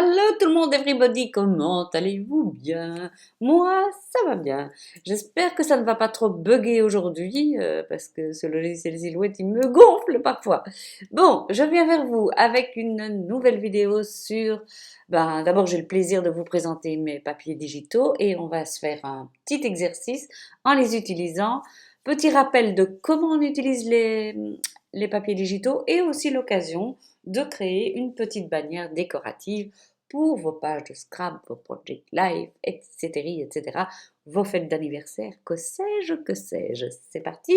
Hello tout le monde, everybody, comment allez-vous bien? Moi, ça va bien. J'espère que ça ne va pas trop bugger aujourd'hui, parce que ce logiciel Silhouette, il me gonfle parfois. Bon, je viens vers vous avec une nouvelle vidéo sur... d'abord, j'ai le plaisir de vous présenter mes papiers digitaux et on va se faire un petit exercice en les utilisant. Petit rappel de comment on utilise les papiers digitaux et aussi l'occasion de créer une petite bannière décorative pour vos pages de Scrap, vos project live, etc., etc., vos fêtes d'anniversaire, que sais-je, que sais-je. C'est parti,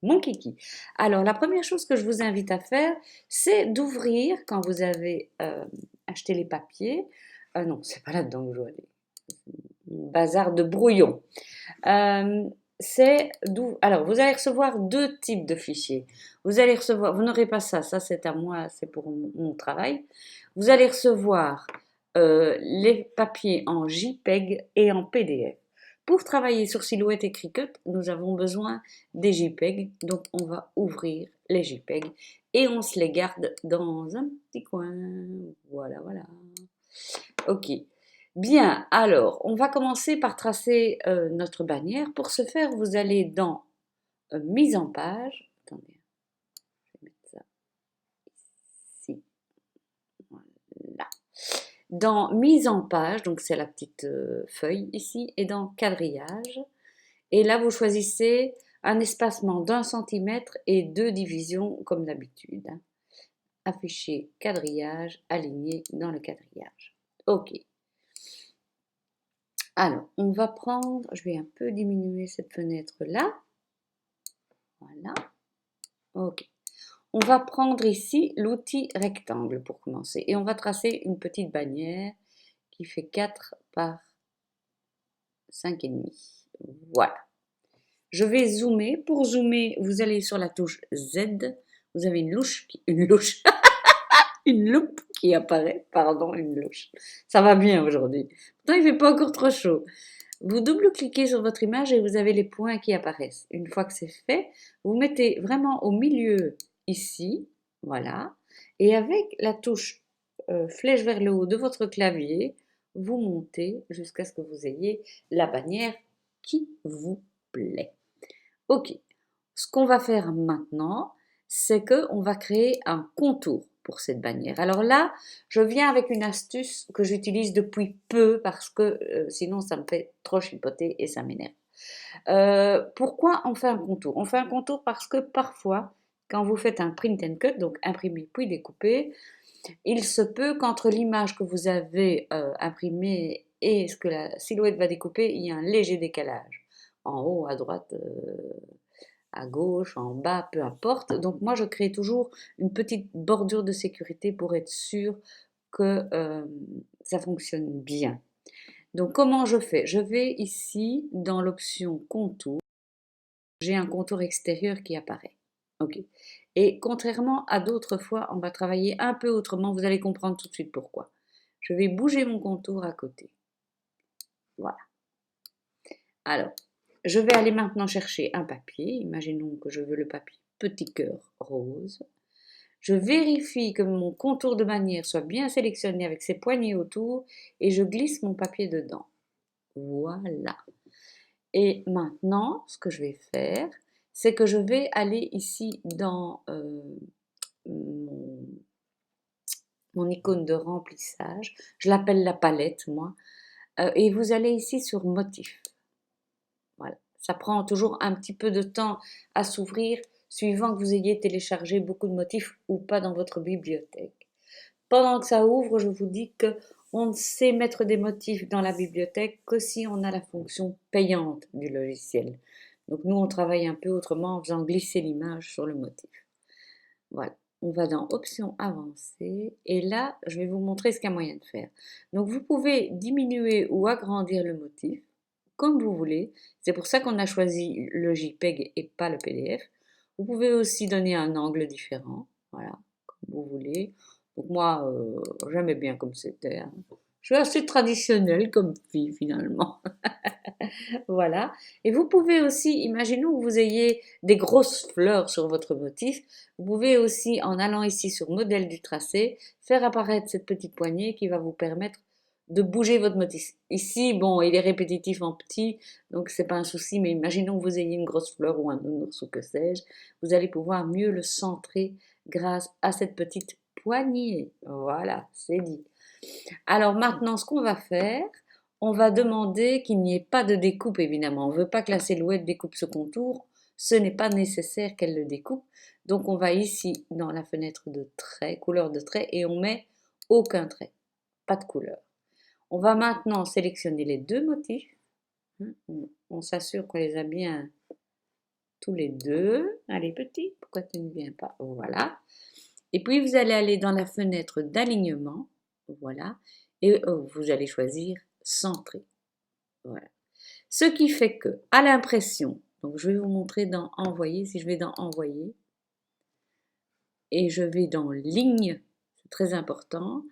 mon kiki. Alors, la première chose que je vous invite à faire, c'est d'ouvrir, quand vous avez acheté les papiers, non, c'est pas là-dedans que je dois aller, bazar de brouillon. Euh, Alors, vous allez recevoir deux types de fichiers. Vous allez recevoir, vous n'aurez pas ça, ça c'est à moi, c'est pour mon travail. Vous allez recevoir les papiers en JPEG et en PDF. Pour travailler sur Silhouette et Cricut, nous avons besoin des JPEG, donc on va ouvrir les JPEG et on se les garde dans un petit coin. Voilà, voilà. Ok. Bien, alors, on va commencer par tracer notre bannière. Pour ce faire, vous allez dans Mise en page. Attendez, je vais mettre ça ici. Voilà. Dans Mise en page, donc c'est la petite feuille ici, et dans Quadrillage. Et là, vous choisissez un espacement d'1 centimètre et 2 divisions, comme d'habitude. Afficher quadrillage, aligné dans le quadrillage. Ok. Alors, on va prendre, je vais un peu diminuer cette fenêtre-là. Voilà. Ok. On va prendre ici l'outil rectangle pour commencer. Et on va tracer une petite bannière qui fait 4 par 5,5. Voilà. Je vais zoomer. Pour zoomer, vous allez sur la touche Z. Vous avez une une loupe qui apparaît. Pardon, une louche. Ça va bien aujourd'hui. Pourtant, il ne fait pas encore trop chaud. Vous double-cliquez sur votre image et vous avez les points qui apparaissent. Une fois que c'est fait, vous mettez vraiment au milieu ici, voilà, et avec la touche flèche vers le haut de votre clavier, vous montez jusqu'à ce que vous ayez la bannière qui vous plaît. Ok, ce qu'on va faire maintenant, c'est qu'on va créer un contour pour cette bannière. Alors là, je viens avec une astuce que j'utilise depuis peu parce que sinon ça me fait trop chipoter et ça m'énerve. Pourquoi on fait un contour? On fait un contour parce que parfois, quand vous faites un print and cut, donc imprimer puis découper, il se peut qu'entre l'image que vous avez imprimée et ce que la silhouette va découper, il y a un léger décalage. En haut, à droite, à gauche, en bas, peu importe. Donc moi, je crée toujours une petite bordure de sécurité pour être sûr que ça fonctionne bien. Donc comment je fais? Je vais ici dans l'option contour. J'ai un contour extérieur qui apparaît. Ok. Et contrairement à d'autres fois, on va travailler un peu autrement. Vous allez comprendre tout de suite pourquoi. Je vais bouger mon contour à côté. Voilà. Alors, je vais aller maintenant chercher un papier. Imaginons que je veux le papier petit cœur rose. Je vérifie que mon contour de bannière soit bien sélectionné avec ses poignées autour et je glisse mon papier dedans. Voilà. Et maintenant, ce que je vais faire, c'est que je vais aller ici dans mon icône de remplissage. Je l'appelle la palette, moi. Et vous allez ici sur motif. Voilà. Ça prend toujours un petit peu de temps à s'ouvrir, suivant que vous ayez téléchargé beaucoup de motifs ou pas dans votre bibliothèque. Pendant que ça ouvre, je vous dis que on ne sait mettre des motifs dans la bibliothèque que si on a la fonction payante du logiciel. Donc nous, on travaille un peu autrement en faisant glisser l'image sur le motif. Voilà. On va dans Options avancées et là, je vais vous montrer ce qu'il y a moyen de faire. Donc vous pouvez diminuer ou agrandir le motif comme vous voulez. C'est pour ça qu'on a choisi le JPEG et pas le PDF. Vous pouvez aussi donner un angle différent, voilà, comme vous voulez. Donc moi, j'aimais bien comme c'était, hein. Je suis assez traditionnelle comme fille finalement. Voilà. Et vous pouvez aussi, imaginons que vous ayez des grosses fleurs sur votre motif, vous pouvez aussi, en allant ici sur modèle du tracé, faire apparaître cette petite poignée qui va vous permettre de bouger votre motif. Ici, bon, il est répétitif en petit, donc c'est pas un souci, mais imaginons que vous ayez une grosse fleur ou un nounours ou que sais-je, vous allez pouvoir mieux le centrer grâce à cette petite poignée. Voilà, c'est dit. Alors maintenant, ce qu'on va faire, on va demander qu'il n'y ait pas de découpe, évidemment. On ne veut pas que la silhouette découpe ce contour. Ce n'est pas nécessaire qu'elle le découpe. Donc on va ici dans la fenêtre de trait, couleur de trait, et on met aucun trait, pas de couleur. On va maintenant sélectionner les deux motifs. On s'assure qu'on les a bien tous les deux. Allez petit, pourquoi tu ne viens pas? Voilà. Et puis vous allez aller dans la fenêtre d'alignement. Voilà. Et vous allez choisir centrer. Voilà. Ce qui fait que, à l'impression, donc je vais vous montrer dans envoyer, si je vais dans envoyer, et je vais dans ligne, c'est très important,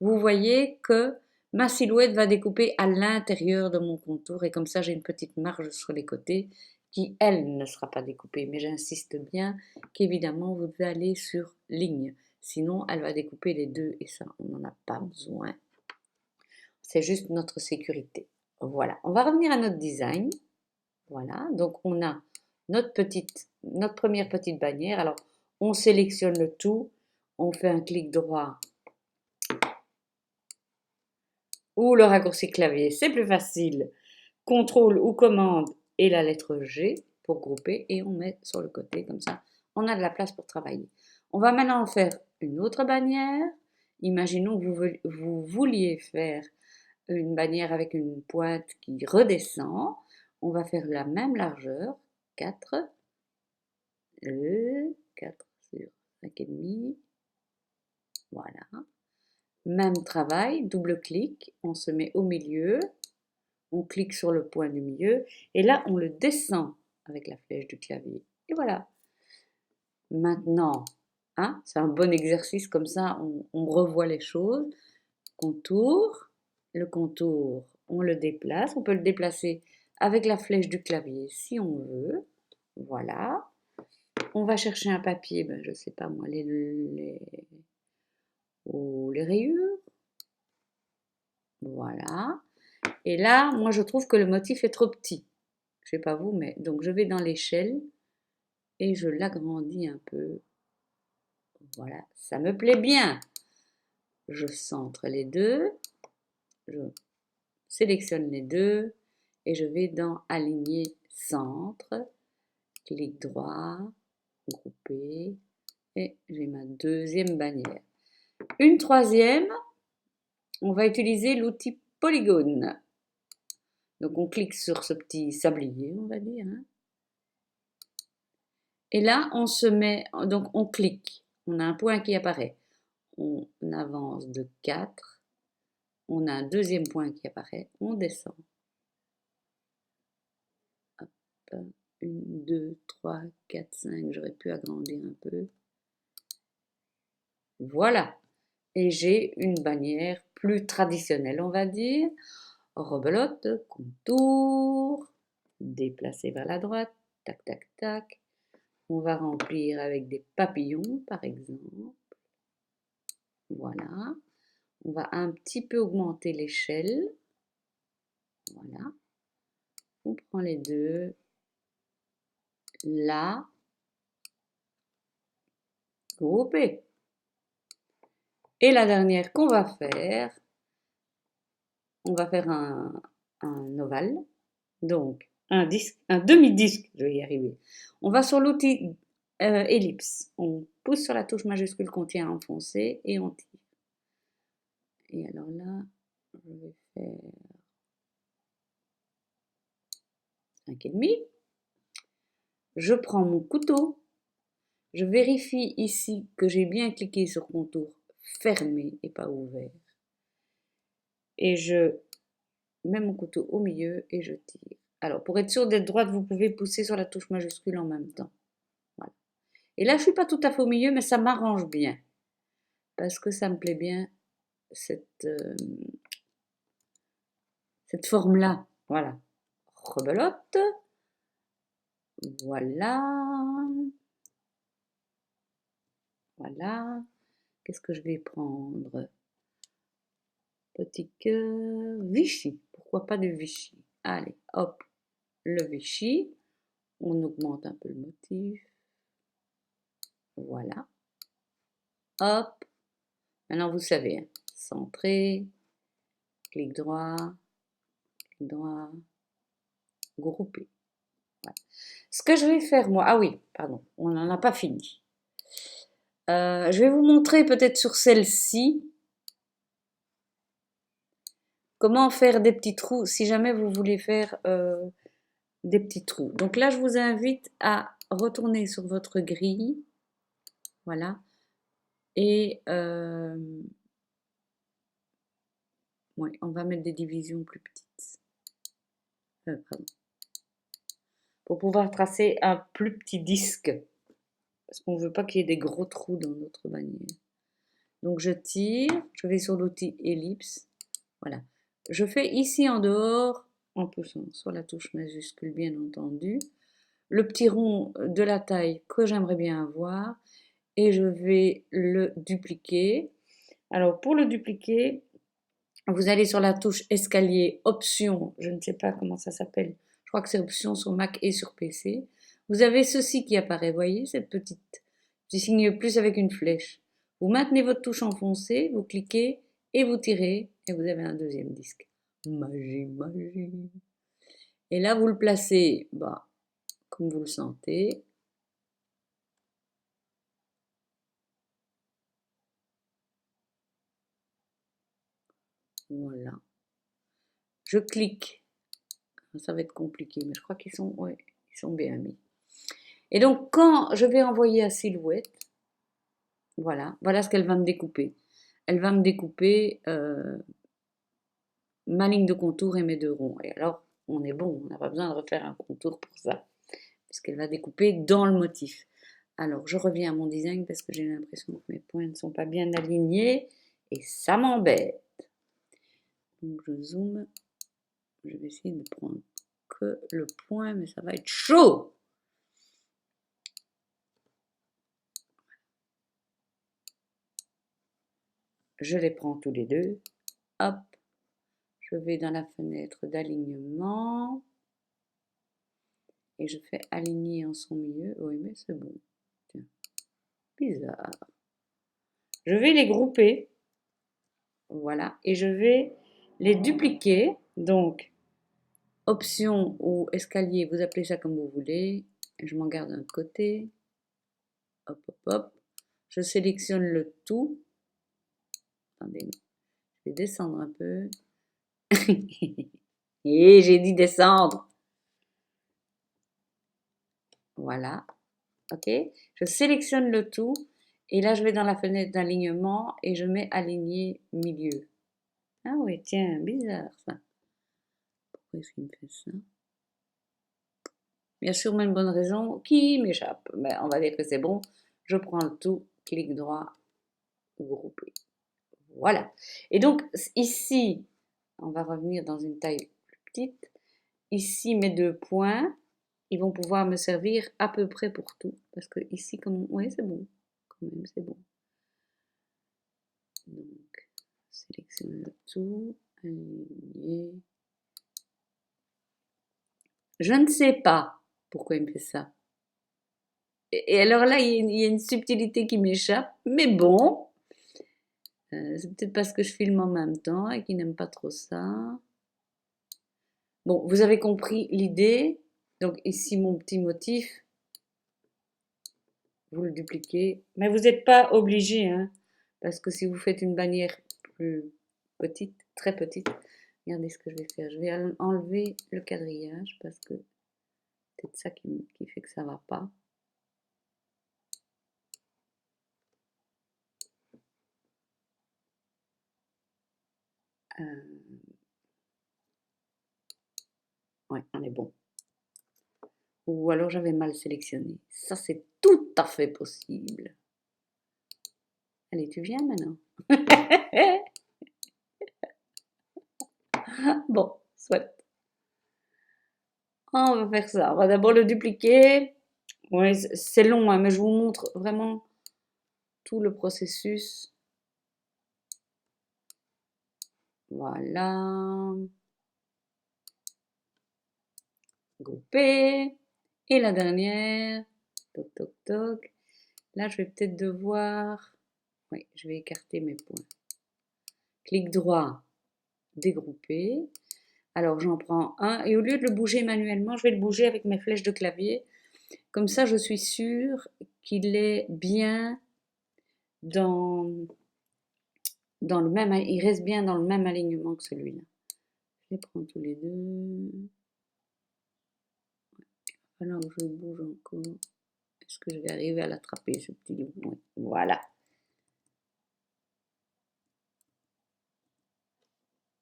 vous voyez que ma silhouette va découper à l'intérieur de mon contour, et comme ça j'ai une petite marge sur les côtés qui, elle, ne sera pas découpée. Mais j'insiste bien qu'évidemment vous devez aller sur ligne, sinon elle va découper les deux, et ça, on n'en a pas besoin. C'est juste notre sécurité. Voilà, on va revenir à notre design. Voilà, donc on a notre première petite bannière. Alors, on sélectionne le tout, on fait un clic droit ou le raccourci clavier, c'est plus facile. Contrôle ou commande et la lettre G pour grouper et on met sur le côté comme ça. On a de la place pour travailler. On va maintenant faire une autre bannière. Imaginons que vous vouliez faire une bannière avec une pointe qui redescend. On va faire la même largeur, 4, 4 sur 5,5. Voilà. Même travail, double clic, on se met au milieu, on clique sur le point du milieu et là on le descend avec la flèche du clavier. Et voilà. Maintenant, hein, c'est un bon exercice comme ça, on revoit les choses. Contour, le contour, on le déplace, on peut le déplacer avec la flèche du clavier si on veut. Voilà. On va chercher un papier, ben, je sais pas moi, les rayures. Voilà. Et là, moi, je trouve que le motif est trop petit. Je sais pas vous, mais donc je vais dans l'échelle et je l'agrandis un peu. Voilà, ça me plaît bien. Je centre les deux, je sélectionne les deux et je vais dans aligner centre, clic droit, grouper et j'ai ma deuxième bannière. Une troisième, on va utiliser l'outil polygone. Donc on clique sur ce petit sablier, on va dire. Hein. Et là, on se met, donc on clique. On a un point qui apparaît. On avance de 4. On a un deuxième point qui apparaît. On descend. Hop. 1, 2, 3, 4, 5. J'aurais pu agrandir un peu. Voilà. Et j'ai une bannière plus traditionnelle, on va dire. Rebelote, contour, déplacer vers la droite, tac, tac, tac. On va remplir avec des papillons, par exemple. Voilà. On va un petit peu augmenter l'échelle. Voilà. On prend les deux. Là. Grouper. Et la dernière qu'on va faire, on va faire un ovale. Donc, un disque, un demi-disque, je vais y arriver. On va sur l'outil ellipse. On pousse sur la touche majuscule qu'on tient à enfoncer et on tire. Et alors là, je vais faire 5,5. Je prends mon couteau. Je vérifie ici que j'ai bien cliqué sur contour fermé et pas ouvert. Et je mets mon couteau au milieu et je tire. Alors, pour être sûr d'être droite, vous pouvez pousser sur la touche majuscule en même temps. Voilà. Et là, je ne suis pas tout à fait au milieu, mais ça m'arrange bien. Parce que ça me plaît bien, cette forme-là. Voilà. rebelote. Voilà. Voilà. Qu'est-ce que je vais prendre? Petit cœur. Vichy. Pourquoi pas du Vichy? Allez, hop, le Vichy. On augmente un peu le motif. Voilà. Hop. Maintenant, vous savez, hein, centrer, clic droit, grouper. Voilà. Ce que je vais faire, moi, ah oui, pardon, on n'en a pas fini. Je vais vous montrer peut-être sur celle-ci comment faire des petits trous si jamais vous voulez faire des petits trous. Donc là, je vous invite à retourner sur votre grille. Voilà. Et ouais, on va mettre des divisions plus petites. Pardon. Pour pouvoir tracer un plus petit disque. Parce qu'on ne veut pas qu'il y ait des gros trous dans notre bannière. Donc je tire, je vais sur l'outil ellipse. Voilà. Je fais ici en dehors, en poussant sur la touche majuscule bien entendu, le petit rond de la taille que j'aimerais bien avoir et je vais le dupliquer. Alors pour le dupliquer, vous allez sur la touche escalier, option, je ne sais pas comment ça s'appelle, je crois que c'est option sur Mac et sur PC. Vous avez ceci qui apparaît, voyez, cette petite, petit signe plus avec une flèche. Vous maintenez votre touche enfoncée, vous cliquez et vous tirez et vous avez un deuxième disque. Magie, magie. Et là, vous le placez, bah, comme vous le sentez. Voilà. Je clique. Ça va être compliqué, mais je crois qu'ils sont, ouais, ils sont bien mis. Et donc, quand je vais envoyer à Silhouette, voilà, voilà ce qu'elle va me découper. Elle va me découper ma ligne de contour et mes deux ronds. Et alors, on est bon, on n'a pas besoin de refaire un contour pour ça, puisqu'elle va découper dans le motif. Alors, je reviens à mon design parce que j'ai l'impression que mes points ne sont pas bien alignés et ça m'embête. Donc, je zoome. Je vais essayer de prendre que le point, mais ça va être chaud. Je les prends tous les deux. Hop. Je vais dans la fenêtre d'alignement. Et je fais aligner en son milieu. Oui, mais c'est bon. Tiens. Bizarre. Je vais les grouper. Voilà. Et je vais les dupliquer. Donc, option ou escalier, vous appelez ça comme vous voulez. Je m'en garde un côté. Hop, hop, hop. Je sélectionne le tout. Attendez, je vais descendre un peu. Et j'ai dit descendre. Voilà. Ok. Je sélectionne le tout. Et là, je vais dans la fenêtre d'alignement et je mets aligner milieu. Ah oui, tiens, bizarre ça. Pourquoi est-ce qu'il me fait ça? Bien sûr, une bonne raison qui m'échappe. Mais on va dire que c'est bon. Je prends le tout, clic droit, grouper. Voilà. Et donc, ici, on va revenir dans une taille plus petite. Ici, mes deux points, ils vont pouvoir me servir à peu près pour tout. Parce que ici, comme... oui, c'est bon. Quand même, c'est bon. Donc, sélectionne le tout, aligner. Je ne sais pas pourquoi il me fait ça. Et alors là, il y a une subtilité qui m'échappe, mais bon, c'est peut-être parce que je filme en même temps et qu'il n'aime pas trop ça. Bon, vous avez compris l'idée. Donc ici, mon petit motif, vous le dupliquez. Mais vous n'êtes pas obligé, hein, parce que si vous faites une bannière plus petite, très petite, regardez ce que je vais faire. Je vais enlever le quadrillage parce que c'est peut-être ça qui fait que ça ne va pas. Ouais, on est bon. Ou alors j'avais mal sélectionné. Ça, c'est tout à fait possible. Allez, tu viens maintenant. Bon, soit. On va faire ça. On va d'abord le dupliquer. Ouais, c'est long, hein, mais je vous montre vraiment tout le processus. Voilà. Grouper. Et la dernière. Toc, toc, toc. Là, je vais peut-être devoir... Oui, je vais écarter mes points. Clic droit, dégrouper. Alors, j'en prends un. Et au lieu de le bouger manuellement, je vais le bouger avec mes flèches de clavier. Comme ça, je suis sûre qu'il est bien dans le même... Il reste bien dans le même alignement que celui-là. Je les prends tous les deux. Alors, je bouge encore. Est-ce que je vais arriver à l'attraper, ce petit loup? Oui. Voilà.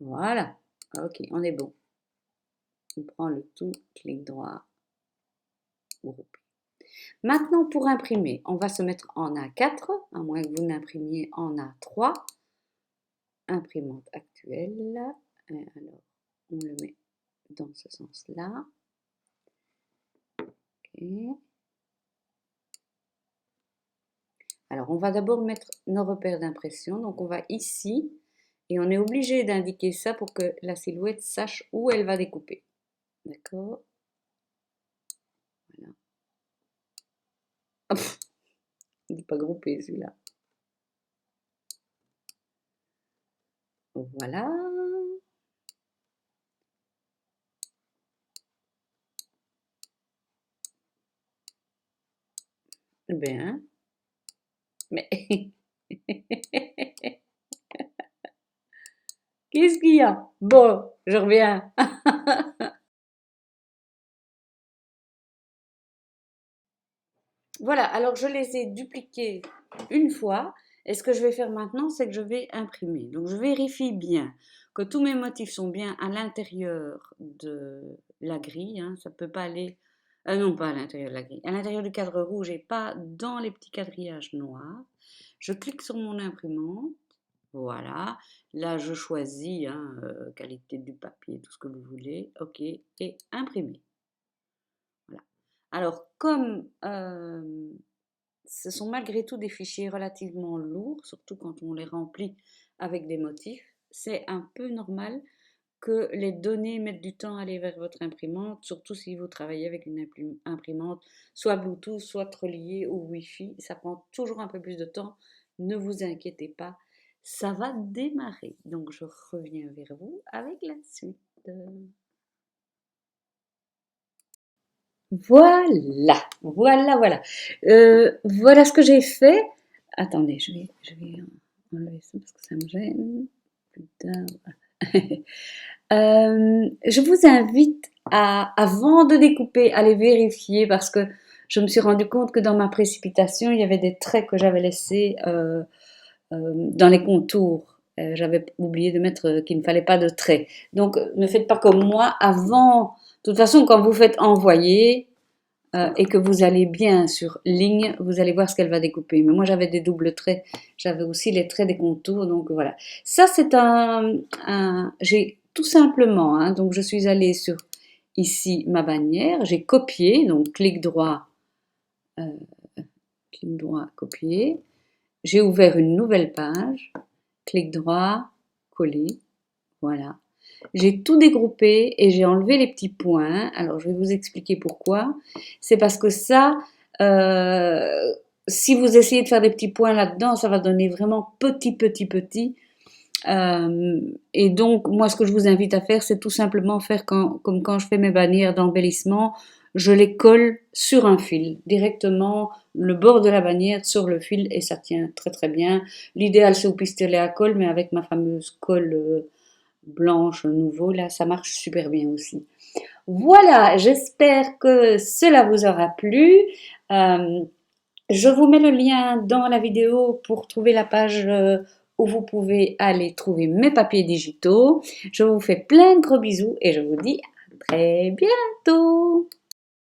Voilà. Ok, on est bon. On prend le tout, clic droit, groupe. Maintenant, pour imprimer, on va se mettre en A4, à moins que vous n'imprimiez en A3. Imprimante actuelle. Alors, on le met dans ce sens-là. Okay. Alors, on va d'abord mettre nos repères d'impression. Donc, on va ici, et on est obligé d'indiquer ça pour que la silhouette sache où elle va découper. D'accord? Voilà. Hop, il n'est pas groupé celui-là. Voilà. Bien. Mais qu'est-ce qu'il y a? Bon, je reviens. Voilà, alors je les ai dupliqués une fois. Et ce que je vais faire maintenant, c'est que je vais imprimer. Donc je vérifie bien que tous mes motifs sont bien à l'intérieur de la grille. Hein. Ça ne peut pas aller... non, pas à l'intérieur de la grille. À l'intérieur du cadre rouge et pas dans les petits quadrillages noirs. Je clique sur mon imprimante. Voilà. Là, je choisis hein, qualité du papier, tout ce que vous voulez. OK. Et imprimer. Voilà. Alors, comme ce sont malgré tout des fichiers relativement lourds, surtout quand on les remplit avec des motifs, c'est un peu normal que les données mettent du temps à aller vers votre imprimante, surtout si vous travaillez avec une imprimante soit Bluetooth, soit reliée au Wi-Fi. Ça prend toujours un peu plus de temps. Ne vous inquiétez pas, ça va démarrer. Donc je reviens vers vous avec la suite. Voilà, voilà. Voilà ce que j'ai fait. Attendez, je vais enlever ça parce que ça me gêne. Putain. Je vous invite à, avant de découper, à les vérifier parce que je me suis rendu compte que dans ma précipitation, il y avait des traits que j'avais laissés dans les contours. J'avais oublié de mettre qu'il ne fallait pas de traits. Donc, ne faites pas comme moi. Avant, de toute façon, quand vous faites envoyer et que vous allez bien sur ligne, vous allez voir ce qu'elle va découper. Mais moi, j'avais des doubles traits. J'avais aussi les traits des contours. Donc, voilà. Ça, c'est j'ai tout simplement, hein, donc je suis allée sur ici ma bannière, j'ai copié, donc clic droit, copier. J'ai ouvert une nouvelle page, clic droit, coller, voilà. J'ai tout dégroupé et j'ai enlevé les petits points. Alors, je vais vous expliquer pourquoi. C'est parce que ça, si vous essayez de faire des petits points là-dedans, ça va donner vraiment petit. Et donc, moi, ce que je vous invite à faire, c'est tout simplement faire comme quand je fais mes bannières d'embellissement, je les colle sur un fil, directement le bord de la bannière sur le fil et ça tient très bien. L'idéal, c'est au pistolet à colle, mais avec ma fameuse colle blanche nouveau, là, ça marche super bien aussi. Voilà, j'espère que cela vous aura plu. Je vous mets le lien dans la vidéo pour trouver la page où vous pouvez aller trouver mes papiers digitaux. Je vous fais plein de gros bisous et je vous dis à très bientôt.